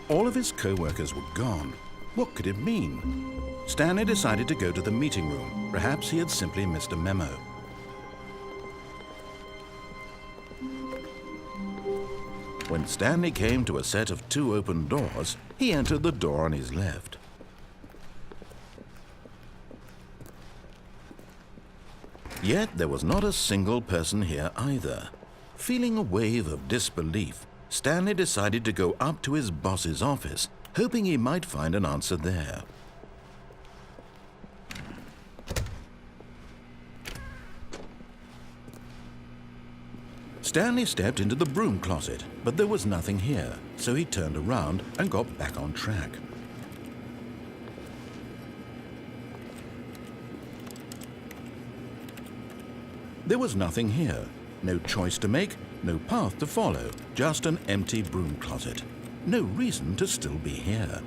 All of his co-workers were gone. What could it mean? Stanley decided to go to the meeting room. Perhaps he had simply missed a memo. When Stanley came to a set of 2 open doors, he entered the door on his left. Yet there was not a single person here either. Feeling a wave of disbelief, Stanley decided to go up to his boss's office, hoping he might find an answer there. Stanley stepped into the broom closet, but there was nothing here, so he turned around and got back on track. There was nothing here. No choice to make, no path to follow, just an empty broom closet. No reason to still be here.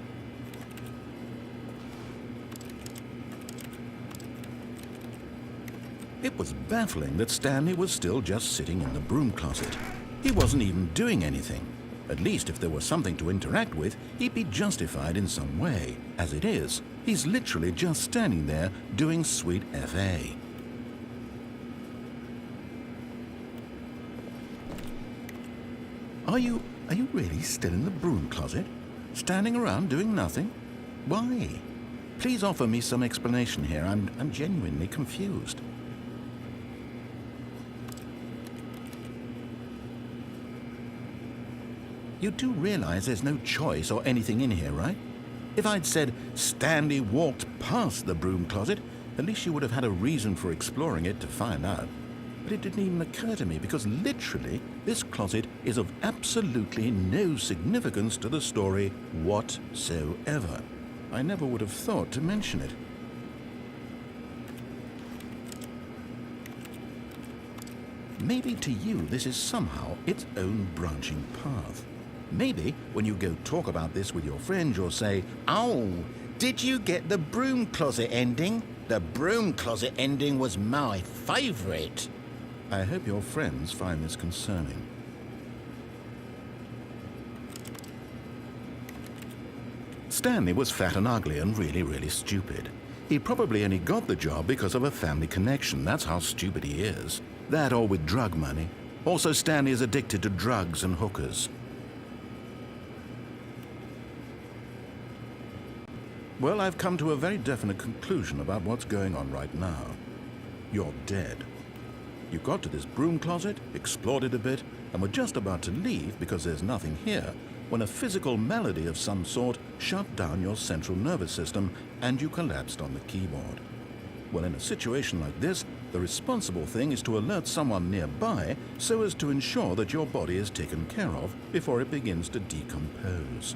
It was baffling that Stanley was still just sitting in the broom closet. He wasn't even doing anything. At least if there was something to interact with, he'd be justified in some way. As it is, he's literally just standing there doing sweet FA. Are you really still in the broom closet? Standing around doing nothing? Why? Please offer me some explanation here. I'm genuinely confused. You do realize there's no choice or anything in here, right? If I'd said Stanley walked past the broom closet, at least you would have had a reason for exploring it to find out. But it didn't even occur to me because literally this closet is of absolutely no significance to the story whatsoever. I never would have thought to mention it. Maybe to you this is somehow its own branching path. Maybe when you go talk about this with your friends, you'll say, "Oh, did you get the broom closet ending? The broom closet ending was my favorite." I hope your friends find this concerning. Stanley was fat and ugly and really stupid. He probably only got the job because of a family connection. That's how stupid he is. That or with drug money. Also, Stanley is addicted to drugs and hookers. Well, I've come to a very definite conclusion about what's going on right now. You're dead. You got to this broom closet, explored it a bit, and were just about to leave because there's nothing here, when a physical malady of some sort shut down your central nervous system and you collapsed on the keyboard. Well, in a situation like this, the responsible thing is to alert someone nearby so as to ensure that your body is taken care of before it begins to decompose.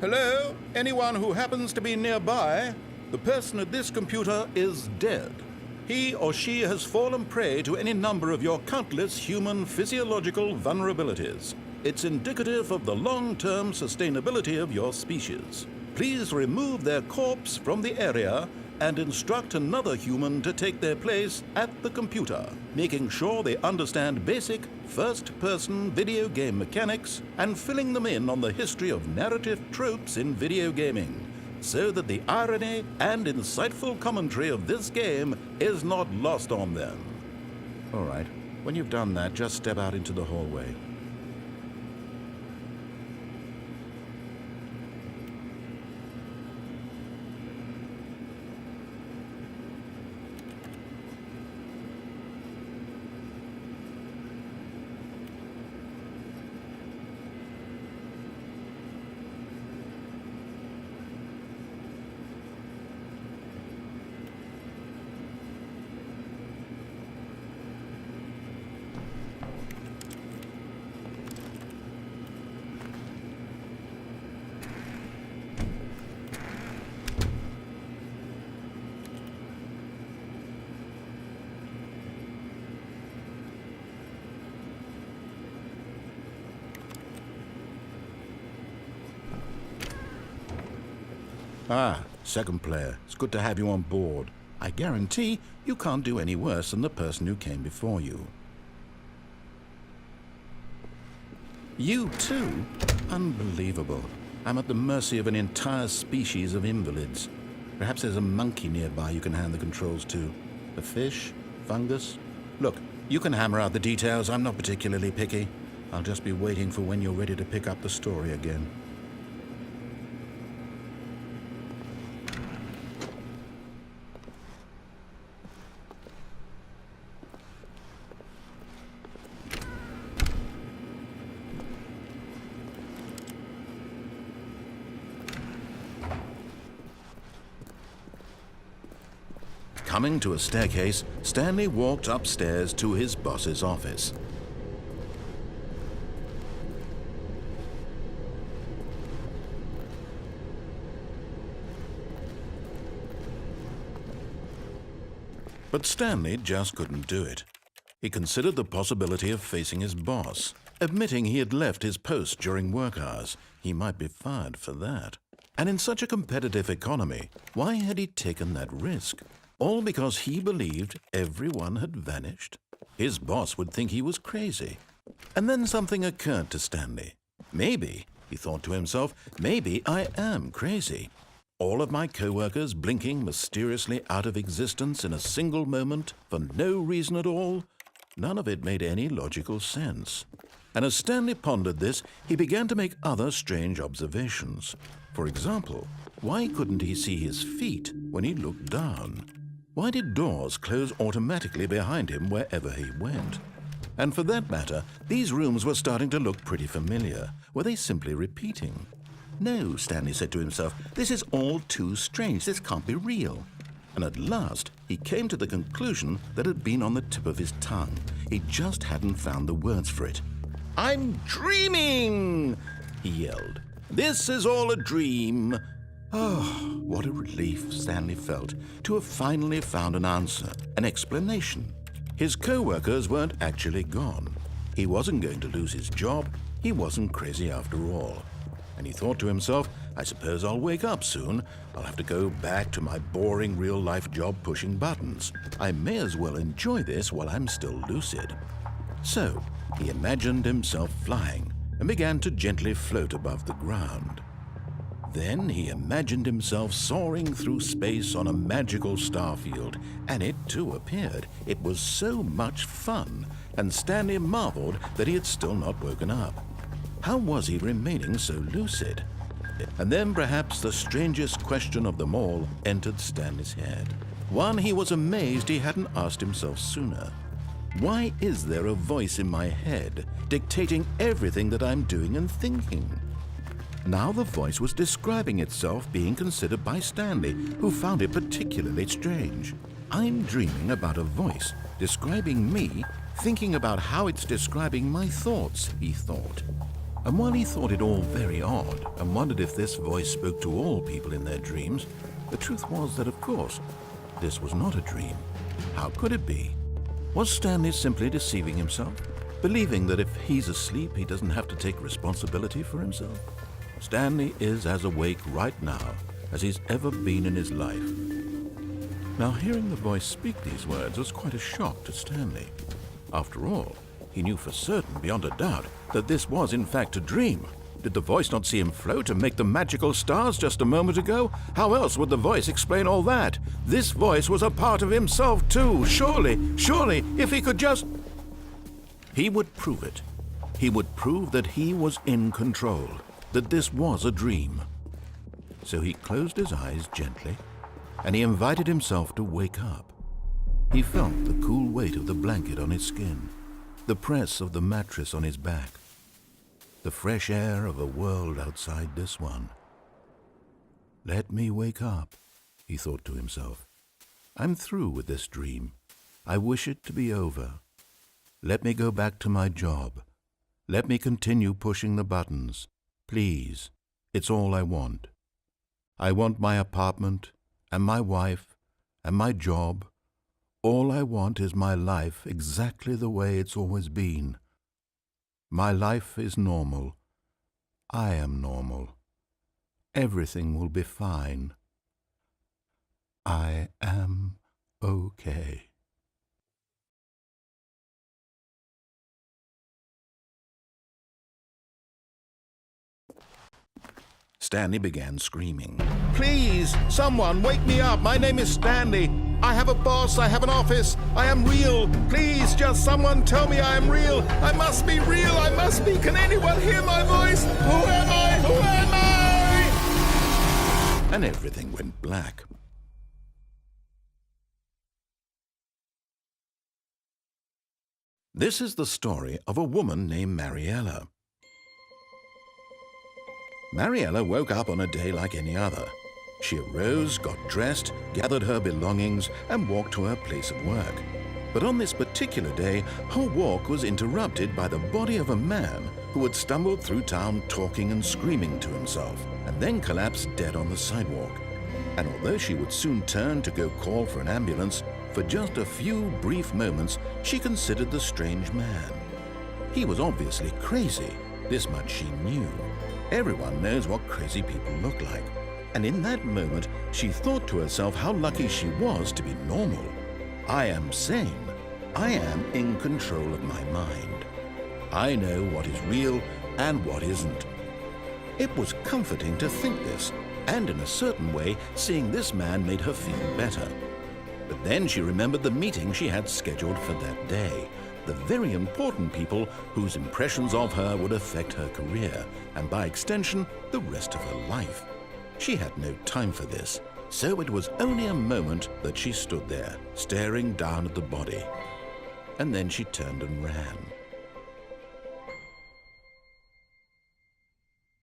Hello? Anyone who happens to be nearby? The person at this computer is dead. He or she has fallen prey to any number of your countless human physiological vulnerabilities. It's indicative of the long-term sustainability of your species. Please remove their corpse from the area and instruct another human to take their place at the computer, making sure they understand basic first-person video game mechanics and filling them in on the history of narrative tropes in video gaming, so that the irony and insightful commentary of this game is not lost on them. All right, when you've done that, just step out into the hallway. Ah, second player. It's good to have you on board. I guarantee you can't do any worse than the person who came before you. You too? Unbelievable. I'm at the mercy of an entire species of invalids. Perhaps there's a monkey nearby you can hand the controls to. A fish? Fungus? Look, you can hammer out the details. I'm not particularly picky. I'll just be waiting for when you're ready to pick up the story again. Coming to a staircase, Stanley walked upstairs to his boss's office. But Stanley just couldn't do it. He considered the possibility of facing his boss. Admitting he had left his post during work hours, he might be fired for that. And in such a competitive economy, why had he taken that risk? All because he believed everyone had vanished? His boss would think he was crazy. And then something occurred to Stanley. Maybe, he thought to himself, maybe I am crazy. All of my co-workers blinking mysteriously out of existence in a single moment for no reason at all? None of it made any logical sense. And as Stanley pondered this, he began to make other strange observations. For example, why couldn't he see his feet when he looked down? Why did doors close automatically behind him wherever he went? And for that matter, these rooms were starting to look pretty familiar. Were they simply repeating? No, Stanley said to himself, this is all too strange. This can't be real. And at last, he came to the conclusion that had been on the tip of his tongue. He just hadn't found the words for it. "I'm dreaming!" he yelled. "This is all a dream." Oh, what a relief Stanley felt to have finally found an answer, an explanation. His co-workers weren't actually gone. He wasn't going to lose his job. He wasn't crazy after all. And he thought to himself, I suppose I'll wake up soon. I'll have to go back to my boring real-life job pushing buttons. I may as well enjoy this while I'm still lucid. So, he imagined himself flying and began to gently float above the ground. Then he imagined himself soaring through space on a magical starfield, and it too appeared. It was so much fun, and Stanley marveled that he had still not woken up. How was he remaining so lucid? And then perhaps the strangest question of them all entered Stanley's head. One he was amazed he hadn't asked himself sooner. Why is there a voice in my head dictating everything that I'm doing and thinking? Now the voice was describing itself being considered by Stanley, who found it particularly strange. I'm dreaming about a voice describing me, thinking about how it's describing my thoughts, he thought. And while he thought it all very odd and wondered if this voice spoke to all people in their dreams, the truth was that, of course, this was not a dream. How could it be? Was Stanley simply deceiving himself, believing that if he's asleep, he doesn't have to take responsibility for himself? Stanley is as awake right now as he's ever been in his life. Now, hearing the voice speak these words was quite a shock to Stanley. After all, he knew for certain, beyond a doubt, that this was in fact a dream. Did the voice not see him float and make the magical stars just a moment ago? How else would the voice explain all that? This voice was a part of himself too. Surely, if he could just... He would prove it. He would prove that he was in control, that this was a dream. So he closed his eyes gently, and he invited himself to wake up. He felt the cool weight of the blanket on his skin, the press of the mattress on his back, the fresh air of a world outside this one. Let me wake up, he thought to himself. I'm through with this dream. I wish it to be over. Let me go back to my job. Let me continue pushing the buttons. Please, it's all I want. I want my apartment and my wife and my job. All I want is my life exactly the way it's always been. My life is normal. I am normal. Everything will be fine. I am okay. Stanley began screaming. "Please, someone, wake me up. My name is Stanley. I have a boss. I have an office. I am real. Please, just someone tell me I am real. I must be real. I must be. Can anyone hear my voice? Who am I? Who am I?" And everything went black. This is the story of a woman named Mariella. Mariella woke up on a day like any other. She arose, got dressed, gathered her belongings, and walked to her place of work. But on this particular day, her walk was interrupted by the body of a man who had stumbled through town talking and screaming to himself, and then collapsed dead on the sidewalk. And although she would soon turn to go call for an ambulance, for just a few brief moments she considered the strange man. He was obviously crazy, this much she knew. Everyone knows what crazy people look like. And in that moment, she thought to herself how lucky she was to be normal. I am sane. I am in control of my mind. I know what is real and what isn't. It was comforting to think this, and in a certain way, seeing this man made her feel better. But then she remembered the meeting she had scheduled for that day, the very important people whose impressions of her would affect her career, and by extension, the rest of her life. She had no time for this, so it was only a moment that she stood there, staring down at the body. And then she turned and ran.